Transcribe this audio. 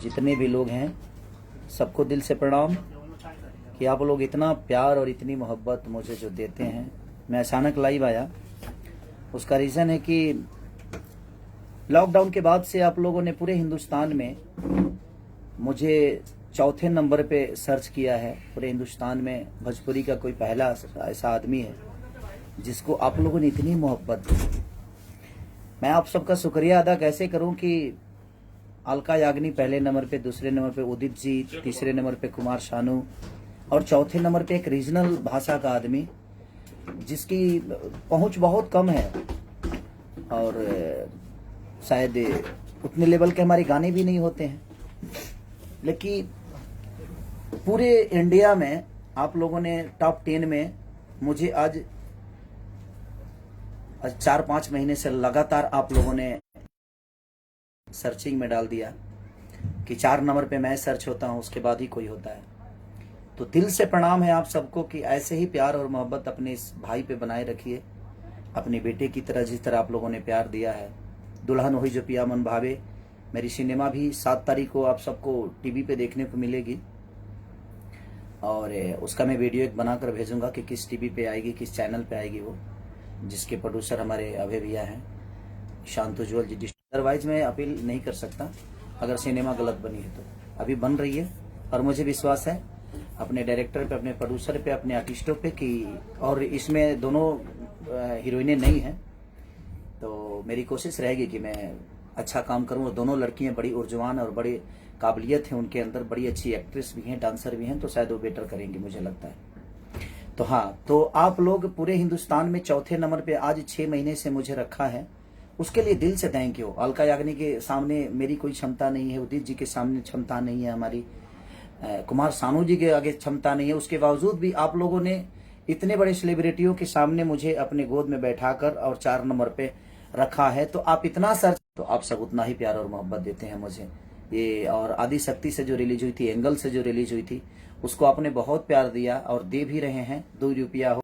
जितने भी लोग हैं सबको दिल से प्रणाम कि आप लोग इतना प्यार और इतनी मोहब्बत मुझे जो देते हैं। मैं अचानक लाइव आया, उसका रीज़न है कि लॉकडाउन के बाद से आप लोगों ने पूरे हिंदुस्तान में मुझे चौथे नंबर पे सर्च किया है। पूरे हिंदुस्तान में भोजपुरी का कोई पहला ऐसा आदमी है जिसको आप लोगों ने इतनी मोहब्बत दी। मैं आप सबका शुक्रिया अदा कैसे करूं कि अलका याग्निक पहले नंबर पे, दूसरे नंबर पे उदित जी, तीसरे नंबर पे कुमार शानू और चौथे नंबर पे एक रीजनल भाषा का आदमी जिसकी पहुंच बहुत कम है और शायद उतने लेवल के हमारे गाने भी नहीं होते हैं, लेकिन पूरे इंडिया में आप लोगों ने टॉप 10 में मुझे आज 4-5 महीने से लगातार आप लोगों ने सर्चिंग में डाल दिया कि 4 नंबर पे मैं सर्च होता हूं, उसके बाद ही कोई होता है। तो दिल से प्रणाम है आप सबको कि ऐसे ही प्यार और मोहब्बत अपने इस भाई पे बनाए रखिए, अपने बेटे की तरह जिस तरह आप लोगों ने प्यार दिया है। दुल्हन हुई जो पिया मन भावे मेरी सिनेमा भी 7 तारीख को आप सबको टीवी पे देखने को मिलेगी और उसका मैं वीडियो एक बनाकर भेजूंगा कि किस टीवी पे आएगी, किस चैनल पे आएगी वो, जिसके प्रोड्यूसर हमारे अभय भैया हैं, शांत उज्ज्वल जी। अदरवाइज मैं अपील नहीं कर सकता अगर सिनेमा गलत बनी है तो। अभी बन रही है और मुझे विश्वास है अपने डायरेक्टर पे, अपने प्रोड्यूसर पे, अपने आर्टिस्टों पे कि, और इसमें दोनों हीरोइनें नहीं हैं तो मेरी कोशिश रहेगी कि मैं अच्छा काम करूं। और दोनों लड़कियां बड़ी ऊर्जवान और बड़ी काबिलियत है उनके अंदर, बड़ी अच्छी एक्ट्रेस भी हैं, डांसर भी हैं, तो शायद वो बेटर करेंगे मुझे लगता है। तो हाँ, तो आप लोग पूरे हिंदुस्तान में चौथे नंबर पे आज 6 महीने से मुझे रखा है, उसके लिए दिल से थैंक यू। अलका याग्निक के सामने मेरी कोई क्षमता नहीं है, उदित जी के सामने क्षमता नहीं है, हमारी कुमार सानू जी के आगे क्षमता नहीं है, उसके बावजूद भी आप लोगों ने इतने बड़े सेलिब्रिटियों के सामने मुझे अपने गोद में बैठाकर और 4 नंबर पे रखा है। तो आप इतना सर्च, तो आप सब उतना ही प्यार और मोहब्बत देते हैं मुझे। ये और आदि शक्ति से जो रिलीज हुई थी, एंगल से जो रिलीज हुई थी, उसको आपने बहुत प्यार दिया और दे भी रहे हैं। 2 रुपया हो